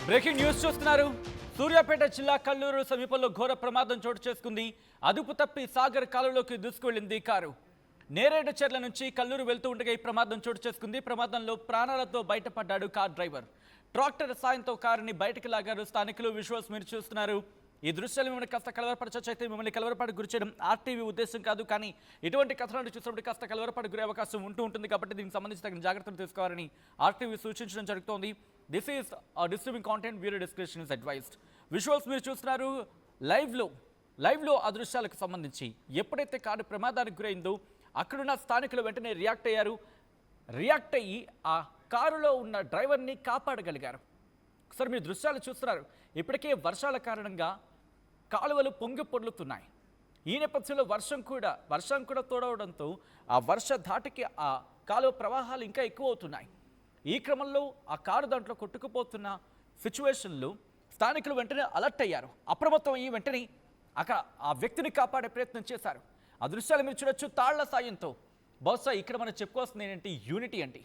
Breaking news చూస్తున్నారు. సూర్యాపేట జిల్లా కల్లూరు సమీపంలో ఘోర ప్రమాదం చోటు చేసుకుంది. అదుపు తప్పి సాగర్ కాలువలోకి దూసుకువెళ్లింది కారు. నేరేడు చెర్ల నుంచి కల్లూరు వెళ్తూ ఉండగా ఈ ప్రమాదం చోటు చేసుకుంది. ప్రమాదంలో ప్రాణాలతో బయటపడ్డాడు కార్ డ్రైవర్. ట్రాక్టర్ సాయంతో కారుని బయటకు లాగారు స్థానికులు. విజువల్స్ మీరు చూస్తున్నారు. ఈ దృశ్యాలు మిమ్మల్ని కాస్త కలవరపరచొచ్చు. అయితే మిమ్మల్ని కలవరపాటుకు గురి చేయడం ఆర్టీవీ ఉద్దేశం కాదు, కానీ ఇటువంటి కథనాలు చూసినప్పుడు కాస్త కలవరపాటుకు గురే అవకాశం ఉంటుంది. కాబట్టి దీనికి సంబంధించి తగిన జాగ్రత్తలు తీసుకోవాలని ఆర్టీవీ సూచించడం జరుగుతోంది. This is disturbing content, viewer description is advised. Visuals మీరు చూస్తున్నారు. లైవ్లో ఆ దృశ్యాలకు సంబంధించి ఎప్పుడైతే కారు ప్రమాదానికి గురైందో అక్కడున్న స్థానికులు వెంటనే రియాక్ట్ అయ్యి ఆ కారులో ఉన్న డ్రైవర్ని కాపాడగలిగారు. ఒకసారి మీరు దృశ్యాలు చూస్తున్నారు. ఇప్పటికే వర్షాల కారణంగా కాలువలు పొంగి పొర్లుతున్నాయి. ఈ నేపథ్యంలో వర్షం కూడా తోడవడంతో ఆ వర్ష ధాటికి ఆ కాలువ ప్రవాహాలు ఇంకా ఎక్కువ అవుతున్నాయి. ఈ క్రమంలో ఆ కారు దాంట్లో కొట్టుకుపోతున్న సిచ్యువేషన్లో స్థానికులు వెంటనే అలర్ట్ అయ్యారు. అప్రమత్తం అయ్యి వెంటనే అక్కడ ఆ వ్యక్తిని కాపాడే ప్రయత్నం చేశారు. ఆ దృశ్యాలు మీరు చూడొచ్చు. తాళ్ల సాయంతో బహుశా ఇక్కడ మనం చెప్పుకోవాల్సింది ఏంటంటే యూనిటీ అండి.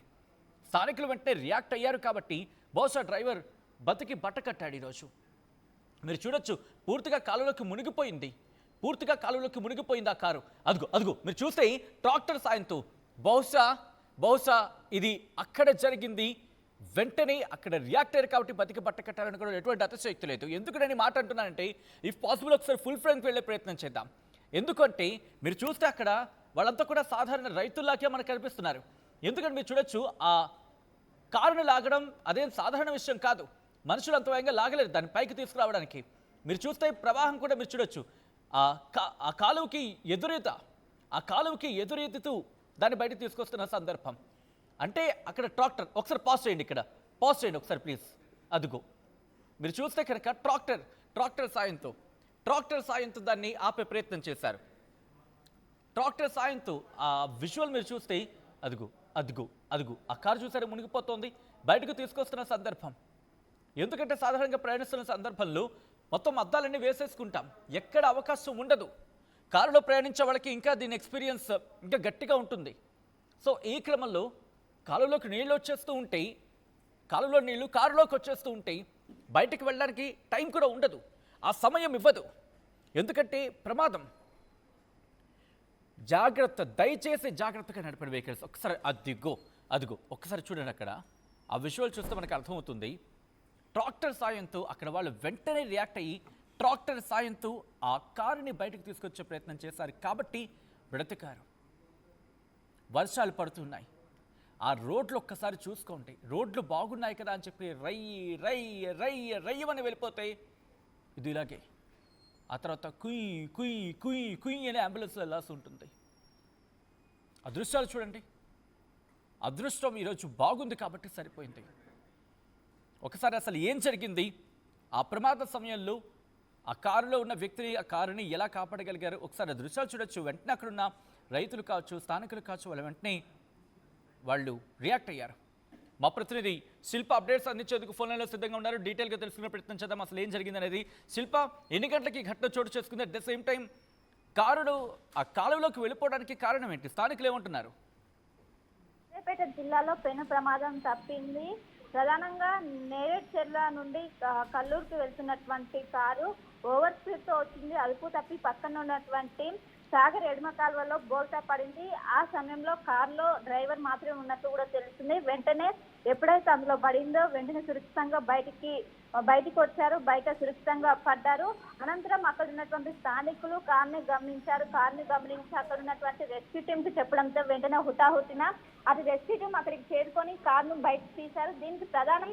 స్థానికులు వెంటనే రియాక్ట్ అయ్యారు కాబట్టి బహుశా డ్రైవర్ బతికి బట్టకట్టాడు. ఈరోజు మీరు చూడొచ్చు, పూర్తిగా కాలువలోకి మునిగిపోయింది ఆ కారు. అదుగో మీరు చూస్తే ట్రాక్టర్ సాయంతో బహుశా ఇది అక్కడ జరిగింది. వెంటనే అక్కడ రియాక్ట్ అయ్యారు కాబట్టి బతికి బట్టకట్టాలని కూడా ఎటువంటి అతిశయోక్తి లేదు. ఎందుకంటే మాట అంటున్నానంటే, ఇఫ్ పాసిబుల్ ఒకసారి ఫుల్ ఫ్రంట్ వెళ్ళే ప్రయత్నం చేద్దాం. ఎందుకంటే మీరు చూస్తే అక్కడ వాళ్ళంతా కూడా సాధారణ రైతుల్లాగే మనకు కనిపిస్తున్నారు. ఎందుకంటే మీరు చూడొచ్చు, ఆ కారును లాగడం అదేం సాధారణ విషయం కాదు. మనుషులు అంత వేగంగా లాగలేరు దాన్ని పైకి తీసుకురావడానికి. మీరు చూస్తే ప్రవాహం కూడా మీరు చూడొచ్చు. ఆ కాలువకి ఎదురెత్తుతూ దాన్ని బయటకు తీసుకొస్తున్న సందర్భం. అంటే అక్కడ ట్రాక్టర్ ఒకసారి పాజ్ చేయండి ఒకసారి ప్లీజ్. అదుగో మీరు చూస్తే కనుక ట్రాక్టర్ సాయంతో దాన్ని ఆపే ప్రయత్నం చేశారు. ట్రాక్టర్ సాయంతో ఆ విజువల్ మీరు చూస్తే అదుగు ఆ కారు చూసారు మునిగిపోతోంది. బయటకు తీసుకొస్తున్న సందర్భం. ఎందుకంటే సాధారణంగా ప్రయాణిస్తున్న సందర్భంలో మొత్తం అద్దాలన్నీ వేసేసుకుంటాం, ఎక్కడ అవకాశం ఉండదు. కారులో ప్రయాణించే వాళ్ళకి ఇంకా దీని ఎక్స్పీరియన్స్ ఇంకా గట్టిగా ఉంటుంది. సో ఈ క్రమంలో కాలువలోకి నీళ్ళు వచ్చేస్తూ ఉంటాయి, కాలువలో నీళ్లు కారులోకి వచ్చేస్తూ ఉంటాయి. బయటకు వెళ్ళడానికి టైం కూడా ఉండదు, ఆ సమయం ఇవ్వదు. ఎందుకంటే ప్రమాదం. దయచేసి జాగ్రత్తగా నడిపండి వెహికల్స్. ఒకసారి అదిగో ఒకసారి చూడండి. అక్కడ ఆ విజువల్ చూస్తే మనకు అర్థమవుతుంది. ట్రాక్టర్ సాయంతో అక్కడ వాళ్ళు వెంటనే రియాక్ట్ అయ్యి ట్రాక్టర్ సాయంతో ఆ కారుని బయటకు తీసుకొచ్చే ప్రయత్నం చేశారు కాబట్టి బ్రతికారు. వర్షాలు పడుతున్నాయి. ఆ రోడ్లు ఒక్కసారి చూసుకోండి. రోడ్లు బాగున్నాయి కదా అని చెప్పి రయ్యమని వెళ్ళిపోతాయి. ఇది ఇలాగే ఆ తర్వాత కుయ్ అనే అంబులెన్స్ వెళ్ళాల్సి ఉంటుంది. అదృష్టాలు చూడండి. అదృష్టం ఈరోజు బాగుంది కాబట్టి సరిపోయింది. ఒకసారి అసలు ఏం జరిగింది, ఆ ప్రమాద సమయంలో ఆ కారులో ఉన్న వ్యక్తిని ఆ కారుని ఎలా కాపాడగలిగారు ఒకసారి దృశ్యాలు చూడొచ్చు. వెంటనే అక్కడున్న రైతులు కావచ్చు, స్థానికులు కావచ్చు, వాళ్ళు రియాక్ట్ అయ్యారు. మా ప్రతినిధి శిల్ప అప్డేట్స్ అందించేందుకు ఫోన్ లైన్లో సిద్ధంగా ఉన్నారు. డీటెయిల్గా తెలుసుకునే ప్రయత్నం చేద్దాం అసలు ఏం జరిగింది అనేది. శిల్ప, ఎన్ని గంటలకి ఘటన చోటు చేసుకుంది? అట్ ద సేమ్ టైం కారుడు ఆ కాలువలోకి వెళ్ళిపోవడానికి కారణం ఏంటి? స్థానికులు ఏమంటున్నారు? సూర్యాపేట జిల్లాలో పెను ప్రమాదం తప్పింది. ప్రధానంగా నేరేడు చెర్ల నుండి కల్లూరుకి వెళ్తున్నటువంటి కారు ఓవర్ స్పీడ్ తో వచ్చింది. అదుపు తప్పి పక్కన ఉన్నటువంటి సాగర్ ఎడమ కాలువలో బోల్తా పడింది. ఆ సమయంలో కారులో డ్రైవర్ మాత్రమే ఉన్నట్టు కూడా తెలుస్తుంది. వెంటనే ఎప్పుడైతే అందులో పడిందో వెంటనే సురక్షితంగా బయటికి వచ్చారు. బయట సురక్షితంగా పడ్డారు. అనంతరం అక్కడ ఉన్నటువంటి స్థానికులు కారుని గమనించి అక్కడ ఉన్నటువంటి రెస్క్యూ టీమ్ కి చెప్పడంతో వెంటనే హుటాహుటిన అటు రెస్క్యూ టీమ్ అక్కడికి చేరుకొని కారును బయటకు తీశారు. దీనికి ప్రధానం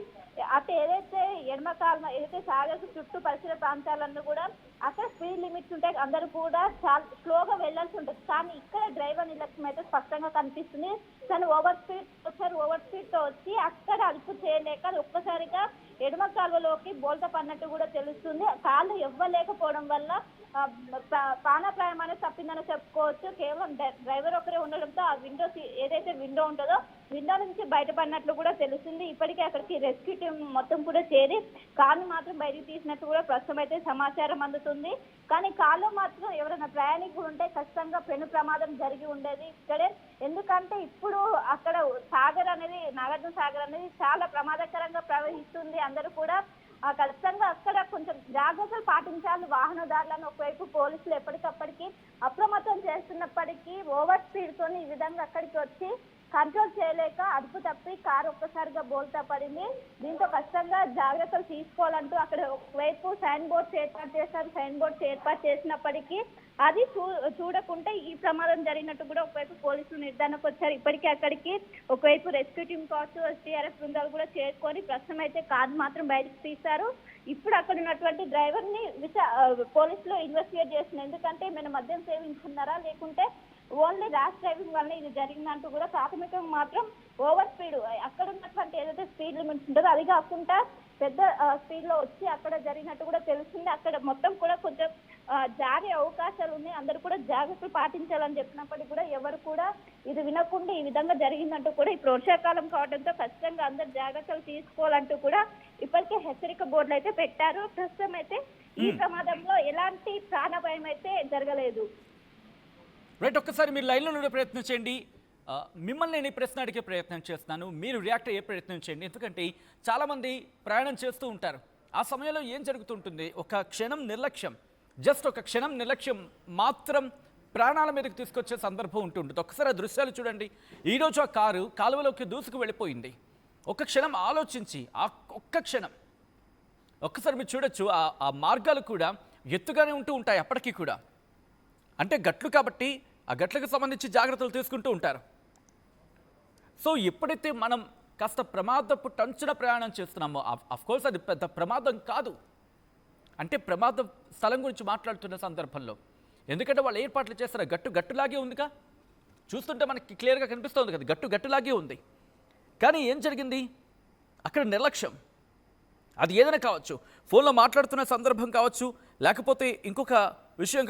అటు ఏదైతే ఎడమ కాలువ ఏదైతే సాగర్ చుట్టూ పరిసర ప్రాంతాలన్నీ కూడా అక్కడ స్పీడ్ లిమిట్స్ ఉంటాయి, అందరూ కూడా చాలా స్లోగా వెళ్లాల్సి ఉంటుంది. కానీ ఇక్కడ డ్రైవర్ నిర్లక్ష్యం అయితే స్పష్టంగా కనిపిస్తుంది. తను ఓవర్ స్పీడ్ తో వచ్చి అక్కడ అదుపు చేయలేక ఒక్కసారిగా ఎడమ కాలువలోకి బోల్తా పడినట్టు కూడా తెలుస్తుంది. కాళ్ళు ఇవ్వలేకపోవడం వల్ల ప్రాణాపాయం అనేది తప్పిందని చెప్పుకోవచ్చు. కేవలం డ్రైవర్ ఒకరే ఉండడంతో ఆ ఏదైతే విండో ఉంటుందో విండో నుంచి బయటపడినట్లు కూడా తెలుస్తుంది. ఇప్పటికే అక్కడికి రెస్క్యూ టీమ్ మొత్తం కూడా చేరి కారుని మాత్రం బయటకు తీసినట్టు కూడా ప్రస్తుతం అయితే సమాచారం అందుతుంది. కానీ కారులో మాత్రం ఎవరైనా ప్రయాణికులు ఉంటే ఖచ్చితంగా పెను ప్రమాదం జరిగి ఉండేది ఇక్కడే. ఎందుకంటే ఇప్పుడు అక్కడ నాగార్జున సాగర్ అనేది చాలా ప్రమాదకరంగా ప్రవహిస్తుంది. అందరూ కూడా ఖచ్చితంగా అక్కడ కొంచెం జాగ్రత్తలు పాటించాలి వాహనదారులను. ఒకవైపు పోలీసులు ఎప్పటికప్పటికి అప్రమత్తం చేస్తున్నప్పటికీ ఓవర్ స్పీడ్ తోని ఈ విధంగా అక్కడికి వచ్చి కంట్రోల్ చేయలేక అదుపు తప్పి కారు ఒక్కసారిగా బోల్తా పడింది. దీంతో ఖచ్చితంగా జాగ్రత్తలు తీసుకోవాలంటూ అక్కడ ఒకవైపు సైన్ బోర్డ్స్ ఏర్పాటు చేశారు. సైన్ బోర్డ్స్ ఏర్పాటు చేసినప్పటికీ అది చూడకుంటే ఈ ప్రమాదం జరిగినట్టు కూడా ఒకవైపు పోలీసులు నిర్ధారణకు వచ్చారు. ఇప్పటికే అక్కడికి ఒకవైపు రెస్క్యూ టీం కావచ్చు, ఎస్టీఆర్ఎఫ్ బృందాలు కూడా చేరుకొని ప్రస్తుతం అయితే కారు మాత్రం బయటకు తీశారు. ఇప్పుడు అక్కడ ఉన్నటువంటి డ్రైవర్ ని పోలీసులు ఇన్వెస్టిగేట్ చేస్తున్నారు. ఎందుకంటే ఏమైనా మద్యం సేవించుకున్నారా లేకుంటే ఓన్లీ ర్యాష్ డ్రైవింగ్ వల్ల ఇది జరిగిందంటూ కూడా ప్రాథమికంగా మాత్రం ఓవర్ స్పీడ్, అక్కడ ఉన్నటువంటి ఏదైతే స్పీడ్ లిమిట్స్ ఉంటుందో అది కాకుండా పెద్ద స్పీడ్ లో వచ్చి అక్కడ జరిగినట్టు కూడా తెలుస్తుంది. అక్కడ మొత్తం కూడా కొంచెం జారే అవకాశాలు ఉన్నాయి. అందరూ కూడా జాగ్రత్తలు పాటించాలని చెప్పినప్పటికీ కూడా ఎవరు కూడా ఇది వినకుండా ఈ విధంగా జరిగిందంటూ కూడా ఇప్పుడు వర్షాకాలం కావడంతో ఖచ్చితంగా అందరు జాగ్రత్తలు తీసుకోవాలంటూ కూడా ఇప్పటికే హెచ్చరిక బోర్డులు అయితే పెట్టారు. ప్రస్తుతం అయితే ఈ ప్రమాదంలో ఎలాంటి ప్రాణభయం అయితే జరగలేదు. రైట్, ఒక్కసారి మీరు లైన్లో ఉండే ప్రయత్నం చేయండి. మిమ్మల్ని నేను ఈ ప్రశ్న అడిగే ప్రయత్నం చేస్తున్నాను, మీరు రియాక్ట్ అయ్యే ప్రయత్నం చేయండి. ఎందుకంటే చాలామంది ప్రయాణం చేస్తూ ఉంటారు. ఆ సమయంలో ఏం జరుగుతుంటుంది? ఒక క్షణం నిర్లక్ష్యం, జస్ట్ ఒక క్షణం నిర్లక్ష్యం మాత్రం ప్రాణాల మీదకి తీసుకొచ్చే సందర్భం ఉంటుంటుంది. ఒకసారి ఆ దృశ్యాలు చూడండి. ఈరోజు ఆ కారు కాలువలోకి దూసుకు వెళ్ళిపోయింది. ఒక క్షణం ఆలోచించి, ఆ ఒక్క క్షణం ఒక్కసారి మీరు చూడొచ్చు. ఆ మార్గాలు కూడా ఎత్తుగానే ఉంటూ ఉంటాయి అప్పటికీ కూడా. అంటే గట్లు కాబట్టి ఆ గట్లకు సంబంధించి జాగ్రత్తలు తీసుకుంటూ ఉంటారు. సో ఎప్పుడైతే మనం కాస్త ప్రమాదపు టంచున ప్రయాణం చేస్తున్నామో, అఫ్కోర్స్ అది పెద్ద ప్రమాదం కాదు, అంటే ప్రమాద స్థలం గురించి మాట్లాడుతున్న సందర్భంలో, ఎందుకంటే వాళ్ళు ఏర్పాట్లు చేస్తారు. గట్టులాగే ఉందిగా, చూస్తుంటే మనకి క్లియర్గా కనిపిస్తుంది కదా, గట్టులాగే ఉంది. కానీ ఏం జరిగింది అక్కడ? నిర్లక్ష్యం. అది ఏదైనా కావచ్చు, ఫోన్లో మాట్లాడుతున్న సందర్భం కావచ్చు, లేకపోతే ఇంకొక విషయం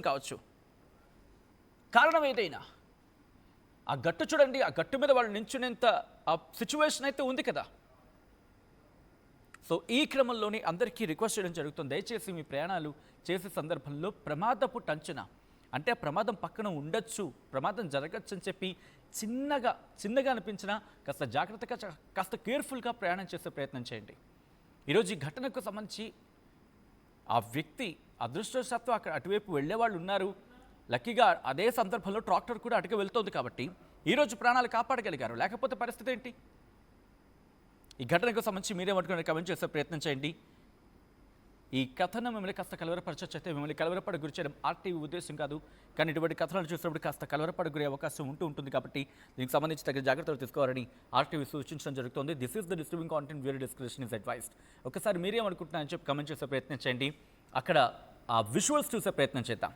కావచ్చు, కారణం ఏదైనా ఆ గట్టు చూడండి, ఆ గట్టు మీద వాళ్ళు నించునేంత ఆ సిచ్యువేషన్ అయితే ఉంది కదా. సో ఈ క్రమంలోనే అందరికీ రిక్వెస్ట్ చేయడం జరుగుతుంది, దయచేసి మీ ప్రయాణాలు చేసే సందర్భంలో ప్రమాదపు టంచున, అంటే ప్రమాదం పక్కన ఉండొచ్చు, ప్రమాదం జరగచ్చు అని చెప్పి చిన్నగా అనిపించినా కాస్త జాగ్రత్తగా, కాస్త కేర్ఫుల్గా ప్రయాణం చేసే ప్రయత్నం చేయండి. ఈరోజు ఈ ఘటనకు సంబంధించి ఆ వ్యక్తి అదృష్టవశాత్తు అక్కడ అటువైపు వెళ్ళేవాళ్ళు ఉన్నారు. లక్కీగా అదే సందర్భంలో ట్రాక్టర్ కూడా అటుగా వెళ్తోంది కాబట్టి ఈరోజు ప్రాణాలు కాపాడగలిగారు. లేకపోతే పరిస్థితి ఏంటి? ఈ ఘటనకు సంబంధించి మీరేమనుకునే కమెంట్ చేసే ప్రయత్నం చేయండి. ఈ కథనం మిమ్మల్ని కాస్త కలవరపరచొచ్చు, అయితే మిమ్మల్ని కలవరపడ గురి చేయడం ఆర్టీవీ ఉద్దేశం కాదు. కానీ ఇటువంటి కథనాలు చూసినప్పుడు కాస్త కలవరపడ గురే అవకాశం ఉంటుంది కాబట్టి దీనికి సంబంధించి తగిన జాగ్రత్తలు తీసుకోవాలని ఆర్టీవీ సూచించడం జరుగుతుంది. This is the distributing content, where description is advised. ఒకసారి మీరేమనుకుంటున్నారని చెప్పి కమెంట్ చేసే ప్రయత్నం చేయండి. అక్కడ ఆ విజువల్స్ చూసే ప్రయత్నం చేద్దాం.